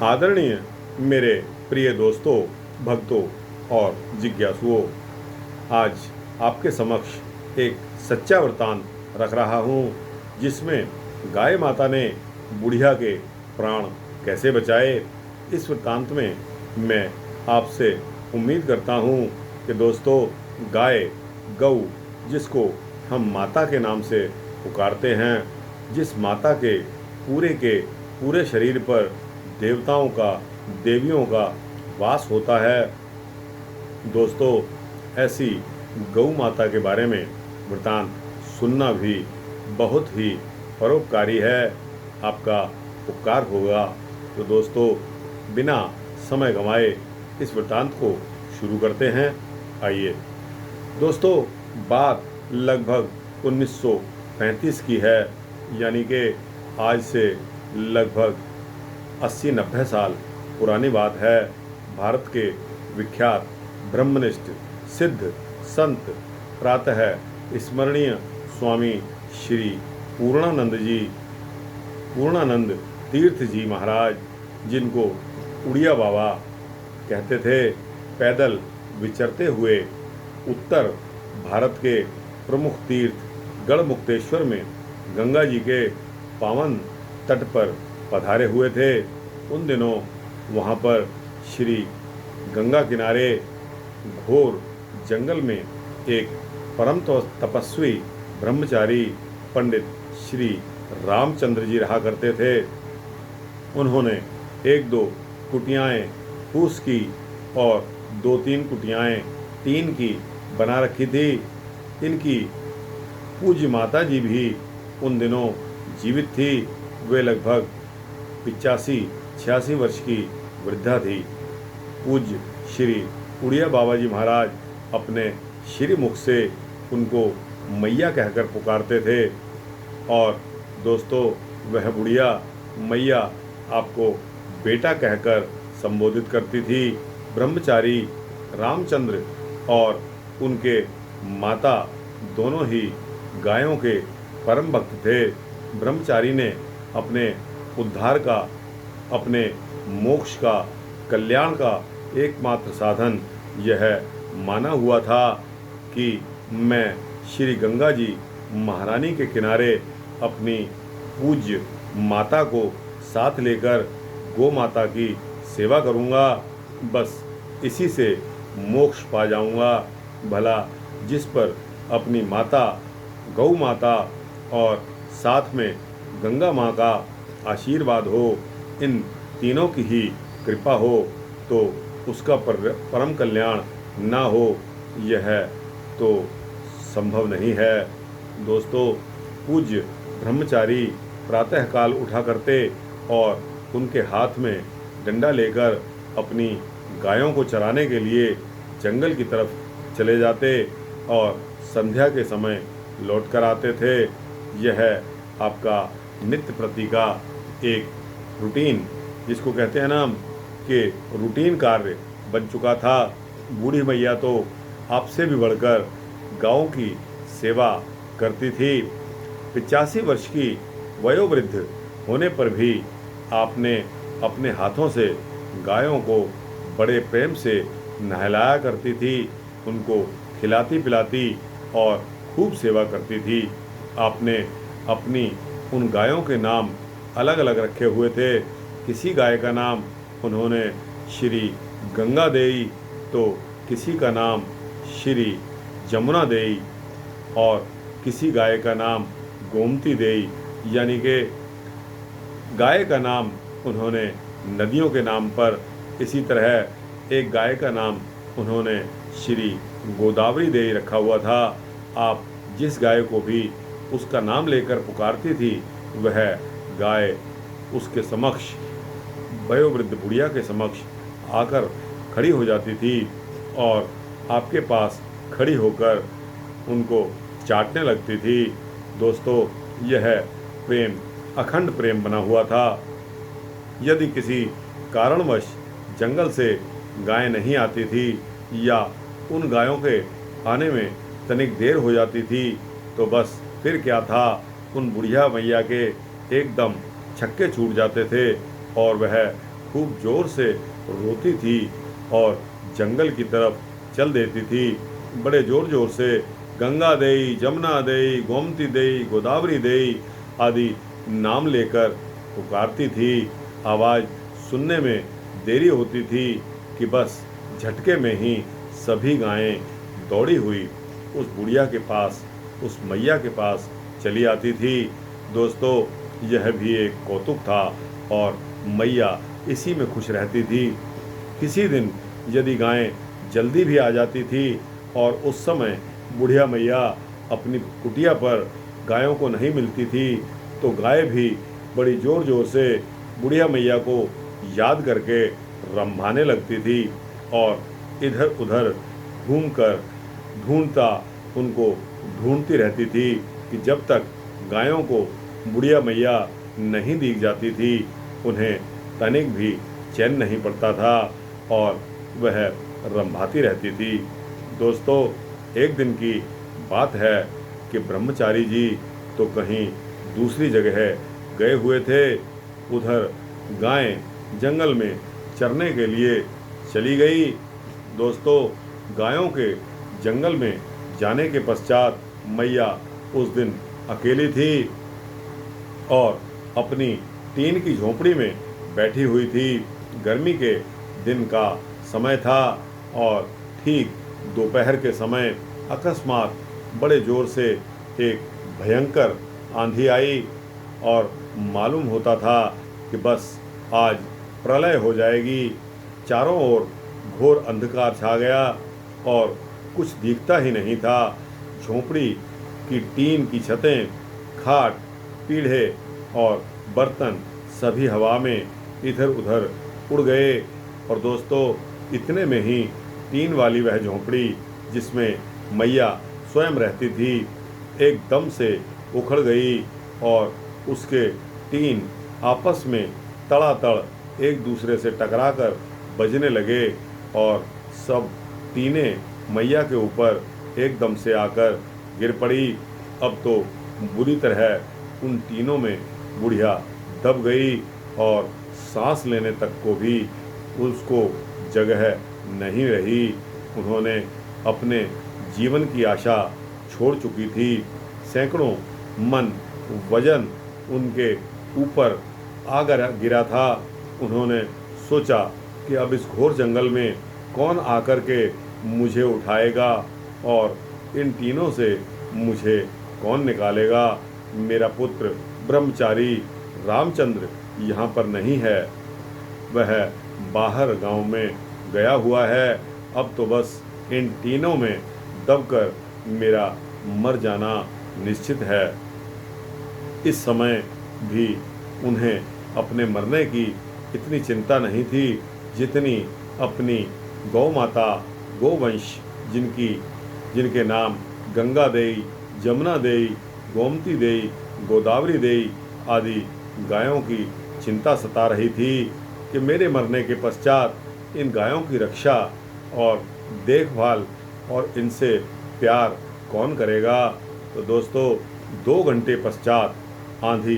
आदरणीय मेरे प्रिय दोस्तों, भक्तों और जिज्ञासुओं, आज आपके समक्ष एक सच्चा वृतांत रख रहा हूँ जिसमें गाय माता ने बुढ़िया के प्राण कैसे बचाए। इस वृतांत में मैं आपसे उम्मीद करता हूँ कि दोस्तों, गाय गऊ जिसको हम माता के नाम से पुकारते हैं, जिस माता के पूरे शरीर पर देवताओं का देवियों का वास होता है, दोस्तों ऐसी गौ माता के बारे में वृतांत सुनना भी बहुत ही परोपकारी है। आपका उपकार होगा। तो दोस्तों, बिना समय गंवाए इस वृतांत को शुरू करते हैं। आइए दोस्तों, बात लगभग 1935 की है, यानी कि आज से लगभग 80-90 साल पुरानी बात है। भारत के विख्यात ब्रह्मनिष्ठ सिद्ध संत प्रातः स्मरणीय स्वामी श्री पूर्णानंद तीर्थ जी महाराज, जिनको उड़िया बाबा कहते थे, पैदल विचरते हुए उत्तर भारत के प्रमुख तीर्थ गढ़मुक्तेश्वर में गंगा जी के पावन तट पर पधारे हुए थे। उन दिनों वहाँ पर श्री गंगा किनारे घोर जंगल में एक परम तपस्वी ब्रह्मचारी पंडित श्री रामचंद्र जी रहा करते थे। उन्होंने 1-2 कुटियाएँ फूस की और 2-3 कुटियाएँ टीन की बना रखी थी। इनकी पूज्य माता जी भी उन दिनों जीवित थी। वे लगभग 85-86 वर्ष की वृद्धा थी। पूज्य श्री उड़िया बाबा जी महाराज अपने श्री मुख से उनको मैया कहकर पुकारते थे। और दोस्तों, वह बुढ़िया मैया आपको बेटा कहकर संबोधित करती थी। ब्रह्मचारी रामचंद्र और उनके माता दोनों ही गायों के परम भक्त थे। ब्रह्मचारी ने अपने उद्धार का, अपने मोक्ष का, कल्याण का एकमात्र साधन यह माना हुआ था कि मैं श्री गंगा जी महारानी के किनारे अपनी पूज्य माता को साथ लेकर गौ माता की सेवा करूंगा। बस इसी से मोक्ष पा जाऊंगा। भला जिस पर अपनी माता गौ माता और साथ में गंगा माँ का आशीर्वाद हो, इन तीनों की ही कृपा हो, तो उसका परम कल्याण ना हो, यह तो संभव नहीं है। दोस्तों, पूज्य ब्रह्मचारी प्रातःकाल उठा करते और उनके हाथ में डंडा लेकर अपनी गायों को चराने के लिए जंगल की तरफ चले जाते और संध्या के समय लौट कर आते थे। यह आपका नित्य प्रति का एक रूटीन, जिसको कहते हैं ना कि रूटीन कार्य बन चुका था। बूढ़ी मैया तो आपसे भी बढ़कर गाँव की सेवा करती थी। 85 वर्ष की वयोवृद्ध होने पर भी आपने अपने हाथों से गायों को बड़े प्रेम से नहलाया करती थी, उनको खिलाती पिलाती और खूब सेवा करती थी। आपने अपनी उन गायों के नाम अलग अलग रखे हुए थे। किसी गाय का नाम उन्होंने श्री गंगा देई, तो किसी का नाम श्री जमुना देई और किसी गाय का नाम गोमती देई, यानी कि गाय का नाम उन्होंने नदियों के नाम पर, इसी तरह एक गाय का नाम उन्होंने श्री गोदावरी देई रखा हुआ था। आप जिस गाय को भी उसका नाम लेकर पुकारती थी, वह गाय उसके समक्ष, वयोवृद्ध बुढ़िया के समक्ष आकर खड़ी हो जाती थी और आपके पास खड़ी होकर उनको चाटने लगती थी। दोस्तों, यह प्रेम अखंड प्रेम बना हुआ था। यदि किसी कारणवश जंगल से गाय नहीं आती थी या उन गायों के आने में तनिक देर हो जाती थी, तो बस फिर क्या था, उन बुढ़िया मैया के एकदम छक्के छूट जाते थे और वह खूब जोर से रोती थी और जंगल की तरफ चल देती थी। बड़े जोर जोर से गंगा देई, जमुना देई, गोमती देई, गोदावरी देई आदि नाम लेकर पुकारती थी। आवाज़ सुनने में देरी होती थी कि बस झटके में ही सभी गायें दौड़ी हुई उस बुढ़िया के पास, उस मैया के पास चली आती थी। दोस्तों, यह भी एक कौतुक था और मैया इसी में खुश रहती थी। किसी दिन यदि गायें जल्दी भी आ जाती थी और उस समय बुढ़िया मैया अपनी कुटिया पर गायों को नहीं मिलती थी, तो गाय भी बड़ी ज़ोर ज़ोर से बुढ़िया मैया को याद करके रंभाने लगती थी और इधर उधर घूमकर उनको ढूंढती रहती थी कि जब तक गायों को बुढ़िया मैया नहीं दिख जाती थी, उन्हें तनिक भी चैन नहीं पड़ता था और वह रंभाती रहती थी। दोस्तों, एक दिन की बात है कि ब्रह्मचारी जी तो कहीं दूसरी जगह गए हुए थे। उधर गायें जंगल में चरने के लिए चली गई। दोस्तों, गायों के जंगल में जाने के पश्चात मैया उस दिन अकेली थी और अपनी टीन की झोंपड़ी में बैठी हुई थी। गर्मी के दिन का समय था और ठीक दोपहर के समय अकस्मात बड़े जोर से एक भयंकर आंधी आई और मालूम होता था कि बस आज प्रलय हो जाएगी। चारों ओर घोर अंधकार छा गया और कुछ दिखता ही नहीं था। झोंपड़ी की टीन की छतें, खाट, पीढ़े और बर्तन सभी हवा में इधर उधर उड़ गए। और दोस्तों, इतने में ही टीन वाली वह झोंपड़ी जिसमें मैया स्वयं रहती थी एकदम से उखड़ गई और उसके टीन आपस में तड़ातड़ एक दूसरे से टकराकर बजने लगे और सब टीनें मैया के ऊपर एकदम से आकर गिर पड़ी। अब तो बुरी तरह उन टीनों में बुढ़िया दब गई और सांस लेने तक को भी उसको जगह नहीं रही। उन्होंने अपने जीवन की आशा छोड़ चुकी थी। सैकड़ों मन वजन उनके ऊपर गिरा था। उन्होंने सोचा कि अब इस घोर जंगल में कौन आकर के मुझे उठाएगा और इन तीनों से मुझे कौन निकालेगा। मेरा पुत्र ब्रह्मचारी रामचंद्र यहाँ पर नहीं है, वह बाहर गांव में गया हुआ है। अब तो बस इन तीनों में दबकर मेरा मर जाना निश्चित है। इस समय भी उन्हें अपने मरने की इतनी चिंता नहीं थी जितनी अपनी गौ माता, गोवंश जिनके नाम गंगा देई, जमुना देई, गोमती देई, गोदावरी देई आदि गायों की चिंता सता रही थी कि मेरे मरने के पश्चात इन गायों की रक्षा और देखभाल और इनसे प्यार कौन करेगा। तो दोस्तों, 2 घंटे पश्चात आंधी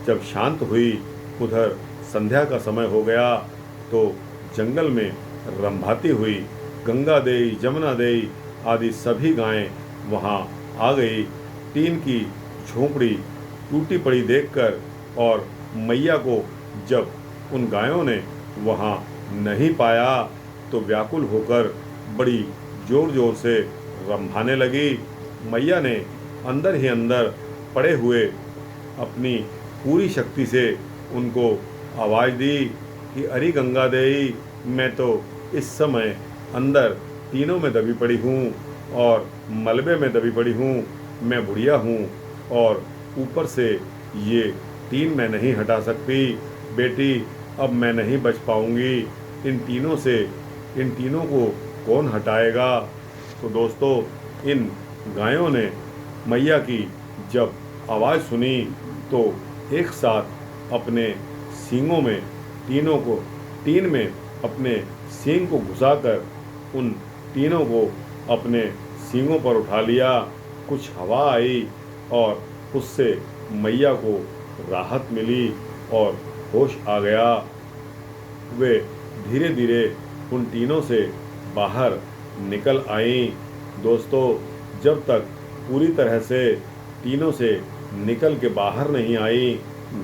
जब शांत हुई, उधर संध्या का समय हो गया, तो जंगल में रंभाती हुई गंगा देई, जमुना देई आदि सभी गायें वहाँ आ गई। टीन की झोंपड़ी टूटी पड़ी देखकर और मैया को जब उन गायों ने वहाँ नहीं पाया तो व्याकुल होकर बड़ी जोर जोर से रंभाने लगी। मैया ने अंदर ही अंदर पड़े हुए अपनी पूरी शक्ति से उनको आवाज़ दी कि अरे गंगा देई, मैं तो इस समय अंदर तीनों में दबी पड़ी हूँ और मलबे में दबी पड़ी हूँ। मैं बुढ़िया हूँ और ऊपर से ये टीन मैं नहीं हटा सकती। बेटी, अब मैं नहीं बच पाऊँगी। इन तीनों को कौन हटाएगा। तो दोस्तों, इन गायों ने मैया की जब आवाज़ सुनी तो एक साथ अपने सींगों में टीन में अपने सींग को घुसाकर उन तीनों को अपने सींगों पर उठा लिया। कुछ हवा आई और उससे मैया को राहत मिली और होश आ गया। वे धीरे धीरे उन टीनों से बाहर निकल आईं। दोस्तों, जब तक पूरी तरह से टीनों से निकल के बाहर नहीं आई,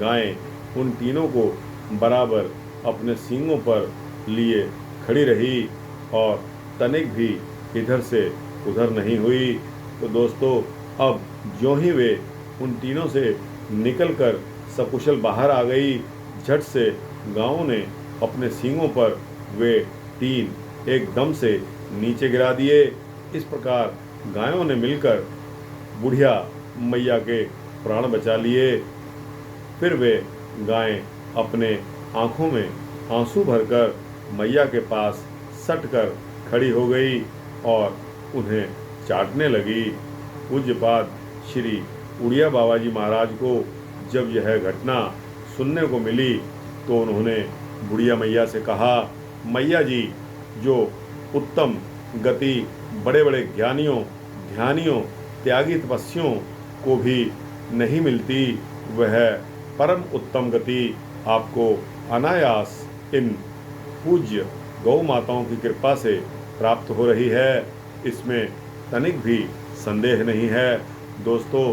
गाय उन टीनों को बराबर अपने सींगों पर लिए खड़ी रही और तनिक भी इधर से उधर नहीं हुई। तो दोस्तों, अब ज्यों ही वे उन टीनों से निकलकर सकुशल बाहर आ गई, झट से गायों ने अपने सींगों पर वे टीन एकदम से नीचे गिरा दिए। इस प्रकार गायों ने मिलकर बुढ़िया मैया के प्राण बचा लिए। फिर वे गायें अपने आँखों में आंसू भरकर मैया के पास सटकर खड़ी हो गई और उन्हें चाटने लगी। पूज्यपाद श्री उड़िया बाबा जी महाराज को जब यह घटना सुनने को मिली तो उन्होंने बुढ़िया मैया से कहा, मैया जी, जो उत्तम गति बड़े बड़े ज्ञानियों, ध्यानियों, त्यागी तपस्वियों को भी नहीं मिलती, वह परम उत्तम गति आपको अनायास इन पूज्य गौ माताओं की कृपा से प्राप्त हो रही है, इसमें तनिक भी संदेह नहीं है। दोस्तों,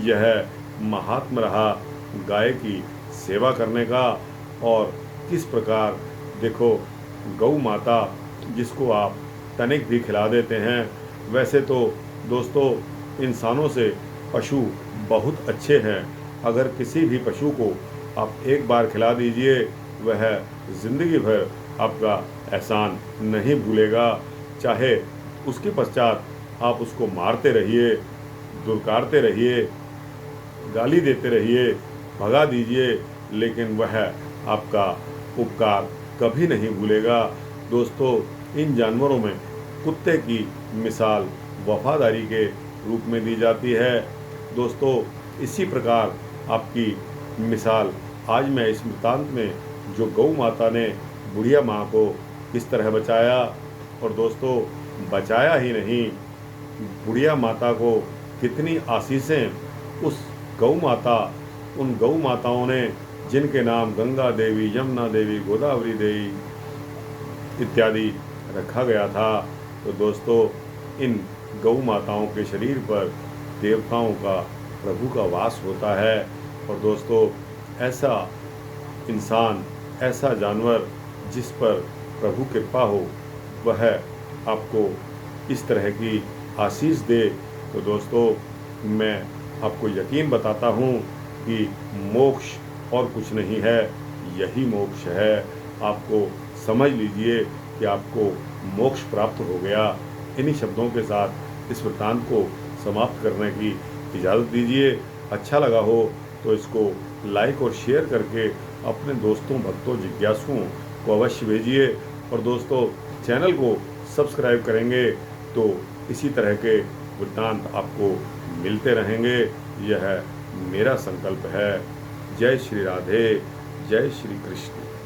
यह महात्म रहा गाय की सेवा करने का। और किस प्रकार देखो, गौ माता जिसको आप तनिक भी खिला देते हैं, वैसे तो दोस्तों इंसानों से पशु बहुत अच्छे हैं। अगर किसी भी पशु को आप एक बार खिला दीजिए, वह जिंदगी भर आपका एहसान नहीं भूलेगा। चाहे उसके पश्चात आप उसको मारते रहिए, दुर्कारते रहिए, गाली देते रहिए, भगा दीजिए, लेकिन वह आपका उपकार कभी नहीं भूलेगा। दोस्तों, इन जानवरों में कुत्ते की मिसाल वफादारी के रूप में दी जाती है। दोस्तों, इसी प्रकार आपकी मिसाल आज मैं इस वृत्तांत में जो गौ माता ने बुढ़िया माँ को किस तरह बचाया, और दोस्तों बचाया ही नहीं, बुढ़िया माता को कितनी आशीषें उस गौ माता, उन गौ माताओं ने जिनके नाम गंगा देवी, यमुना देवी, गोदावरी देवी इत्यादि रखा गया था। तो दोस्तों, इन गौ माताओं के शरीर पर देवताओं का, प्रभु का वास होता है। और दोस्तों, ऐसा इंसान, ऐसा जानवर जिस पर प्रभु कृपा हो, वह आपको इस तरह की आशीष दे। तो दोस्तों, मैं आपको यकीन बताता हूँ कि मोक्ष और कुछ नहीं है, यही मोक्ष है। आपको समझ लीजिए कि आपको मोक्ष प्राप्त हो गया। इन्हीं शब्दों के साथ इस वृत्तांत को समाप्त करने की इजाज़त दीजिए। अच्छा लगा हो तो इसको लाइक और शेयर करके अपने दोस्तों, भक्तों, जिज्ञासुओं को अवश्य भेजिए। और दोस्तों, चैनल को सब्सक्राइब करेंगे तो इसी तरह के वृत्तांत आपको मिलते रहेंगे, यह मेरा संकल्प है। जय श्री राधे, जय श्री कृष्ण।